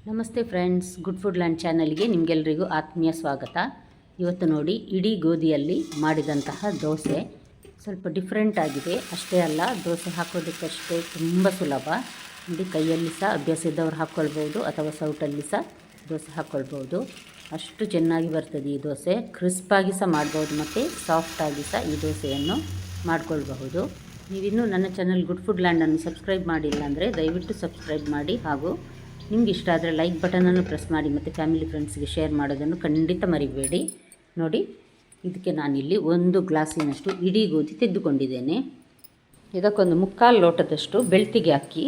ನಮಸ್ತೆ friends, good food land ಚಾನಲ್ಗೆ ನಿಮಗೆಲ್ಲರಿಗೂ ಆತ್ಮೀಯ ಸ್ವಾಗತ. ಇವತ್ತು ನೋಡಿ, ಇಡೀ ಗೋಧಿಯಲ್ಲಿ ಮಾಡಿದಂತಹ ದೋಸೆ ಸ್ವಲ್ಪ ಡಿಫ್ರೆಂಟ್ ಆಗಿದೆ. ಅಷ್ಟೇ ಅಲ್ಲ, ದೋಸೆ ಹಾಕೋದಕ್ಕಷ್ಟೇ ತುಂಬ ಸುಲಭ. ನೋಡಿ, ಕೈಯಲ್ಲಿ ಸಹ ಅಭ್ಯಾಸ ಇದ್ದವ್ರು ಹಾಕ್ಕೊಳ್ಬೋದು ಅಥವಾ ಸೌಟಲ್ಲಿ ಸಹ ದೋಸೆ ಹಾಕ್ಕೊಳ್ಬೋದು. ಅಷ್ಟು ಚೆನ್ನಾಗಿ ಬರ್ತದೆ ಈ ದೋಸೆ. ಕ್ರಿಸ್ಪಾಗಿ ಸಹ ಮಾಡ್ಬೋದು ಮತ್ತು ಸಾಫ್ಟಾಗಿ ಸಹ ಈ ದೋಸೆಯನ್ನು ಮಾಡ್ಕೊಳ್ಬಹುದು. ನೀವಿನ್ನೂ ನನ್ನ ಚಾನಲ್ ಗುಡ್ ಫುಡ್ ಲ್ಯಾಂಡನ್ನು ಸಬ್ಸ್ಕ್ರೈಬ್ ಮಾಡಿಲ್ಲ ಅಂದರೆ ದಯವಿಟ್ಟು ಸಬ್ಸ್ಕ್ರೈಬ್ ಮಾಡಿ, ಹಾಗೂ ನಿಮ್ಗೆ ಇಷ್ಟ ಆದರೆ ಲೈಕ್ ಬಟನನ್ನು ಪ್ರೆಸ್ ಮಾಡಿ ಮತ್ತು ಫ್ಯಾಮಿಲಿ ಫ್ರೆಂಡ್ಸ್ಗೆ ಶೇರ್ ಮಾಡೋದನ್ನು ಖಂಡಿತ ಮರಿಬೇಡಿ. ನೋಡಿ, ಇದಕ್ಕೆ ನಾನಿಲ್ಲಿ 1 ಗ್ಲಾಸಿನಷ್ಟು ಇಡೀ ಗೋಧಿ ತೆಗೆದುಕೊಂಡಿದ್ದೇನೆ. ಇದಕ್ಕೊಂದು 3/4 ಲೋಟದಷ್ಟು ಬೆಳ್ತಿಗೆ ಅಕ್ಕಿ,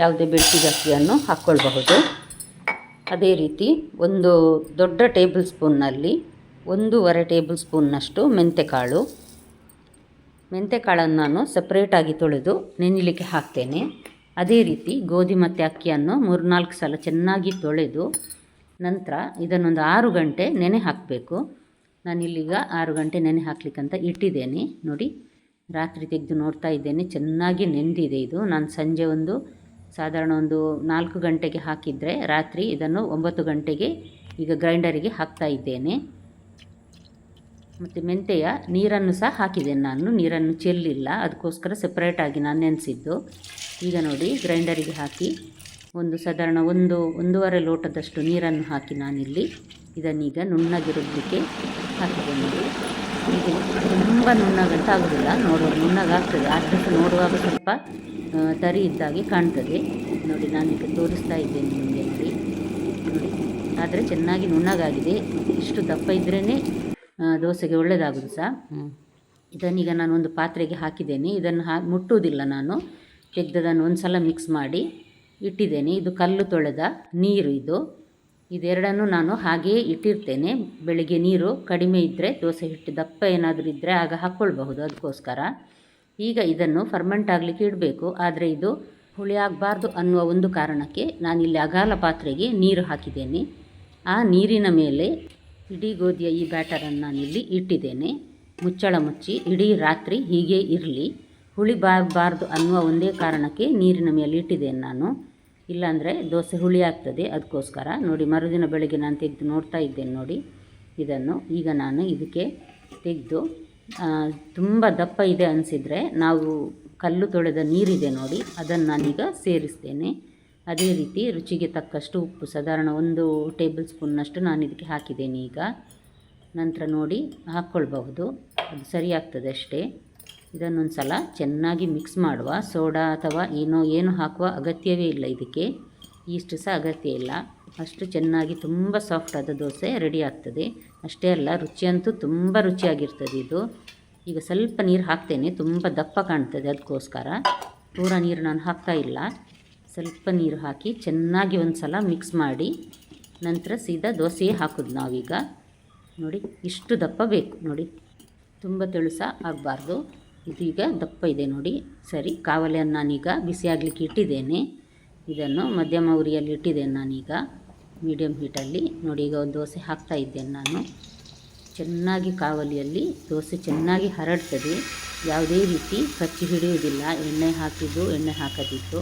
ಯಾವುದೇ ಬೆಳ್ತಿಗೆ ಅಕ್ಕಿಯನ್ನು ಹಾಕ್ಕೊಳ್ಬಹುದು. ಅದೇ ರೀತಿ ಒಂದು ದೊಡ್ಡ ಟೇಬಲ್ ಸ್ಪೂನ್ನಲ್ಲಿ 1.5 ಟೇಬಲ್ ಸ್ಪೂನ್ನಷ್ಟು ಮೆಂತೆಕಾಳು. ಮೆಂತೆಕಾಳನ್ನು ನಾನು ಸಪ್ರೇಟಾಗಿ ತೊಳೆದು ನೆನೆಯಲಿಕ್ಕೆ ಹಾಕ್ತೇನೆ. ಅದೇ ರೀತಿ ಗೋಧಿ ಮತ್ತು ಅಕ್ಕಿಯನ್ನು 3-4 ಸಲ ಚೆನ್ನಾಗಿ ತೊಳೆದು ನಂತರ ಇದನ್ನೊಂದು 6 ಗಂಟೆ ನೆನೆ ಹಾಕಬೇಕು. ನಾನಿಲ್ಲೀಗ 6 ಗಂಟೆ ನೆನೆ ಹಾಕಲಿಕ್ಕಂತ ಇಟ್ಟಿದ್ದೇನೆ. ನೋಡಿ, ರಾತ್ರಿ ತೆಗೆದು ನೋಡ್ತಾ ಇದ್ದೇನೆ, ಚೆನ್ನಾಗಿ ನೆಂದಿದೆ ಇದು. ನಾನು ಸಂಜೆ ಸಾಧಾರಣ 4 ಗಂಟೆಗೆ ಹಾಕಿದರೆ ರಾತ್ರಿ ಇದನ್ನು 9 ಗಂಟೆಗೆ ಈಗ ಗ್ರೈಂಡರಿಗೆ ಹಾಕ್ತಾ ಇದ್ದೇನೆ. ಮತ್ತು ಮೆಂತೆಯ ನೀರನ್ನು ಸಹ ಹಾಕಿದ್ದೇನೆ. ನಾನು ನೀರನ್ನು ಚೆಲ್ಲಿಲ್ಲ, ಅದಕ್ಕೋಸ್ಕರ ಸಪ್ರೇಟಾಗಿ ನಾನು ನೆನೆಸಿದ್ದು. ಈಗ ನೋಡಿ, ಗ್ರೈಂಡರಿಗೆ ಹಾಕಿ ಸಾಧಾರಣ 1.5 ಲೋಟದಷ್ಟು ನೀರನ್ನು ಹಾಕಿ ನಾನಿಲ್ಲಿ ಇದನ್ನೀಗ ನುಣ್ಣಗೆ ರುಬ್ಬಲಿಕ್ಕೆ ಹಾಕಿದ್ದೇನೆ. ನೋಡಿ, ಇದು ತುಂಬ ನುಣ್ಣಗಂತ ಆಗೋದಿಲ್ಲ, ನುಣ್ಣಗಾಗ್ತದೆ. ಆದರೂ ನೋಡುವಾಗ ಸ್ವಲ್ಪ ತರಿ ಇದ್ದಾಗೆ ಕಾಣ್ತದೆ. ನೋಡಿ, ನಾನೀಗ ತೋರಿಸ್ತಾ ಇದ್ದೇನೆ ನಿಮಗೆ. ನೋಡಿ, ಆದರೆ ಚೆನ್ನಾಗಿ ನುಣ್ಣಗಾಗಿದೆ. ಇಷ್ಟು ದಪ್ಪ ಇದ್ರೇ ದೋಸೆಗೆ ಒಳ್ಳೆಯದಾಗೋದು ಸಹ. ಇದನ್ನೀಗ ನಾನು ಒಂದು ಪಾತ್ರೆಗೆ ಹಾಕಿದ್ದೇನೆ. ಇದನ್ನು ಮುಟ್ಟುವುದಿಲ್ಲ ನಾನು, ತೆಗೆದದನ್ನು ಒಂದು ಸಲ ಮಿಕ್ಸ್ ಮಾಡಿ ಇಟ್ಟಿದ್ದೇನೆ. ಇದು ಕಲ್ಲು ತೊಳೆದ ನೀರು. ಇದೆರಡನ್ನು ನಾನು ಹಾಗೆಯೇ ಇಟ್ಟಿರ್ತೇನೆ. ಬೆಳಿಗ್ಗೆ ನೀರು ಕಡಿಮೆ ಇದ್ದರೆ, ದೋಸೆ ಹಿಟ್ಟು ದಪ್ಪ ಏನಾದರೂ ಇದ್ದರೆ ಆಗ ಹಾಕ್ಕೊಳ್ಬಹುದು. ಅದಕ್ಕೋಸ್ಕರ ಈಗ ಇದನ್ನು ಫರ್ಮೆಂಟ್ ಆಗಲಿಕ್ಕೆ ಇಡಬೇಕು. ಆದರೆ ಇದು ಹುಳಿ ಆಗಬಾರ್ದು ಅನ್ನುವ ಒಂದು ಕಾರಣಕ್ಕೆ ನಾನಿಲ್ಲಿ ಅಗಾಲ ಪಾತ್ರೆಗೆ ನೀರು ಹಾಕಿದ್ದೇನೆ. ಆ ನೀರಿನ ಮೇಲೆ ಇಡೀ ಗೋಧಿಯ ಈ ಬ್ಯಾಟರನ್ನು ನಾನಿಲ್ಲಿ ಇಟ್ಟಿದ್ದೇನೆ. ಮುಚ್ಚಳ ಮುಚ್ಚಿ ಇಡೀ ರಾತ್ರಿ ಹೀಗೆ ಇರಲಿ. ಹುಳಿ ಬಾರಬಾರ್ದು ಅನ್ನುವ ಒಂದೇ ಕಾರಣಕ್ಕೆ ನೀರಿನ ಮೇಲೆ ಇಟ್ಟಿದ್ದೇನೆ ನಾನು. ಇಲ್ಲಾಂದರೆ ದೋಸೆ ಹುಳಿ ಆಗ್ತದೆ. ಅದಕ್ಕೋಸ್ಕರ ನೋಡಿ, ಮರುದಿನ ಬೆಳಗ್ಗೆ ನಾನು ತೆಗೆದು ನೋಡ್ತಾ ಇದ್ದೇನೆ. ನೋಡಿ, ಇದನ್ನು ಈಗ ನಾನು ಇದಕ್ಕೆ ತೆಗೆದು ತುಂಬ ದಪ್ಪ ಇದೆ ಅನಿಸಿದರೆ ನಾವು ಕಲ್ಲು ತೊಳೆದ ನೀರಿದೆ ನೋಡಿ, ಅದನ್ನು ನಾನೀಗ ಸೇರಿಸ್ತೇನೆ. ಅದೇ ರೀತಿ ರುಚಿಗೆ ತಕ್ಕಷ್ಟು ಉಪ್ಪು, ಸಾಧಾರಣ 1 ಟೇಬಲ್ ಸ್ಪೂನ್ನಷ್ಟು ನಾನು ಇದಕ್ಕೆ ಹಾಕಿದ್ದೇನೆ. ಈಗ ನಂತರ ನೋಡಿ ಹಾಕ್ಕೊಳ್ಬಹುದು, ಅದು ಸರಿಯಾಗ್ತದೆ ಅಷ್ಟೇ. ಇದನ್ನೊಂದು ಸಲ ಚೆನ್ನಾಗಿ ಮಿಕ್ಸ್ ಮಾಡುವ. ಸೋಡಾ ಅಥವಾ ಏನು ಹಾಕುವ ಅಗತ್ಯವೇ ಇಲ್ಲ ಇದಕ್ಕೆ. ಈಸ್ಟ್ ಸಹ ಅಗತ್ಯ ಇಲ್ಲ. ಅಷ್ಟು ಚೆನ್ನಾಗಿ ತುಂಬ ಸಾಫ್ಟಾದ ದೋಸೆ ರೆಡಿ ಆಗ್ತದೆ. ಅಷ್ಟೇ ಅಲ್ಲ, ರುಚಿಯಂತೂ ತುಂಬ ರುಚಿಯಾಗಿರ್ತದೆ ಇದು. ಈಗ ಸ್ವಲ್ಪ ನೀರು ಹಾಕ್ತೇನೆ, ತುಂಬ ದಪ್ಪ ಕಾಣ್ತದೆ. ಅದಕ್ಕೋಸ್ಕರ ಪೂರ ನೀರು ನಾನು ಹಾಕ್ತಾ ಇಲ್ಲ. ಸ್ವಲ್ಪ ನೀರು ಹಾಕಿ ಚೆನ್ನಾಗಿ ಒಂದು ಸಲ ಮಿಕ್ಸ್ ಮಾಡಿ ನಂತರ ಸೀದಾ ದೋಸೆಯೇ ಹಾಕೋದು ನಾವೀಗ. ನೋಡಿ, ಇಷ್ಟು ದಪ್ಪ ಬೇಕು. ನೋಡಿ, ತುಂಬ ತೆಳು ಸಹ ಆಗಬಾರ್ದು. ಇದೀಗ ದಪ್ಪ ಇದೆ ನೋಡಿ. ಸರಿ, ಕಾವಲಿಯನ್ನು ನಾನೀಗ ಬಿಸಿಯಾಗಲಿಕ್ಕೆ ಇಟ್ಟಿದ್ದೇನೆ. ಇದನ್ನು ಮಧ್ಯಮ ಉರಿಯಲ್ಲಿ ಇಟ್ಟಿದ್ದೇನೆ ನಾನೀಗ, ಮೀಡಿಯಮ್ ಹೀಟಲ್ಲಿ. ನೋಡಿ, ಈಗ ಒಂದು ದೋಸೆ ಹಾಕ್ತಾ ಇದ್ದೇನೆ ನಾನು. ಚೆನ್ನಾಗಿ ಕಾವಲಿಯಲ್ಲಿ ದೋಸೆ ಚೆನ್ನಾಗಿ ಹರಡ್ತದೆ. ಯಾವುದೇ ರೀತಿ ಕಚ್ಚಿ ಹಿಡಿಯುವುದಿಲ್ಲ. ಎಣ್ಣೆ ಹಾಕದಿತ್ತು.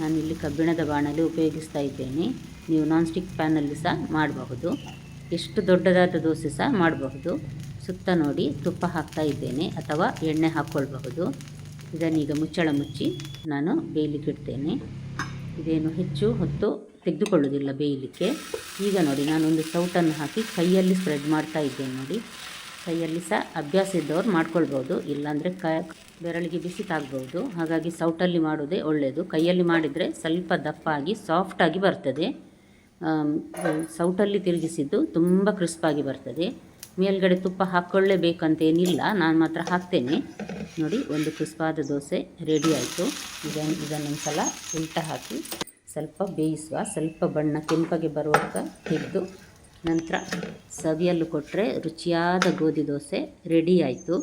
ನಾನಿಲ್ಲಿ ಕಬ್ಬಿಣದ ಬಾಣಲೆ ಉಪಯೋಗಿಸ್ತಾ ಇದ್ದೇನೆ. ನೀವು ನಾನ್ ಸ್ಟಿಕ್ ಪ್ಯಾನಲ್ಲಿ ಸಹ ಮಾಡಬಹುದು. ಎಷ್ಟು ದೊಡ್ಡದಾದ ದೋಸೆ ಸಹ ಮಾಡಬಹುದು. ಸುತ್ತ ನೋಡಿ ತುಪ್ಪ ಹಾಕ್ತಾ ಇದ್ದೇನೆ ಅಥವಾ ಎಣ್ಣೆ ಹಾಕ್ಕೊಳ್ಬಹುದು. ಇದನ್ನೀಗ ಮುಚ್ಚಳ ಮುಚ್ಚಿ ನಾನು ಬೇಯಲಿಕ್ಕೆ ಇಡ್ತೇನೆ. ಇದೇನು ಹೆಚ್ಚು ಹೊತ್ತು ತೆಗೆದುಕೊಳ್ಳೋದಿಲ್ಲ ಬೇಯಲಿಕ್ಕೆ. ಈಗ ನೋಡಿ, ನಾನೊಂದು ಸೌಟನ್ನು ಹಾಕಿ ಕೈಯಲ್ಲಿ ಸ್ಪ್ರೆಡ್ ಮಾಡ್ತಾ ಇದ್ದೇನೆ. ನೋಡಿ, ಕೈಯಲ್ಲಿ ಸಹ ಅಭ್ಯಾಸ ಇದ್ದವ್ರು ಮಾಡ್ಕೊಳ್ಬೋದು, ಇಲ್ಲಾಂದರೆ ಬೆರಳಿಗೆ ಬಿಸಿ ತಾಗ್ಬೋದು. ಹಾಗಾಗಿ ಸೌಟಲ್ಲಿ ಮಾಡೋದೇ ಒಳ್ಳೆಯದು. ಕೈಯಲ್ಲಿ ಮಾಡಿದರೆ ಸ್ವಲ್ಪ ದಪ್ಪಾಗಿ ಸಾಫ್ಟಾಗಿ ಬರ್ತದೆ. ಸೌಟಲ್ಲಿ ತಿರುಗಿಸಿದ್ದು ತುಂಬ ಕ್ರಿಸ್ಪಾಗಿ ಬರ್ತದೆ. ಮೇಲ್ಗಡೆ ತುಪ್ಪ ಹಾಕ್ಕೊಳ್ಳೇಬೇಕಂತೇನಿಲ್ಲ, ನಾನು ಮಾತ್ರ ಹಾಕ್ತೇನೆ. ನೋಡಿ, ಒಂದು ಕ್ರಿಸ್ಪಾದ ದೋಸೆ ರೆಡಿ ಆಯಿತು. ಇದನ್ನೊಂದು ಸಲ ಉಲ್ಟ ಹಾಕಿ ಸ್ವಲ್ಪ ಬೇಯಿಸುವ. ಸ್ವಲ್ಪ ಬಣ್ಣ ಕೆಂಪಗೆ ಬರುವಾಗ ತೆಗೆದು ನಂತರ ಸವಿಯಲು ಕೊಟ್ಟರೆ ರುಚಿಯಾದ ಗೋಧಿ ದೋಸೆ ರೆಡಿ ಆಯಿತು.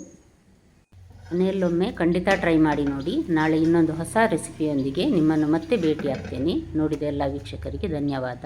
ಮನೆಯಲ್ಲೊಮ್ಮೆ ಖಂಡಿತ ಟ್ರೈ ಮಾಡಿ ನೋಡಿ. ನಾಳೆ ಇನ್ನೊಂದು ಹೊಸ ರೆಸಿಪಿಯೊಂದಿಗೆ ನಿಮ್ಮನ್ನು ಮತ್ತೆ ಭೇಟಿ ಆಗ್ತೇನೆ. ನೋಡಿದ ಎಲ್ಲ ವೀಕ್ಷಕರಿಗೆ ಧನ್ಯವಾದ.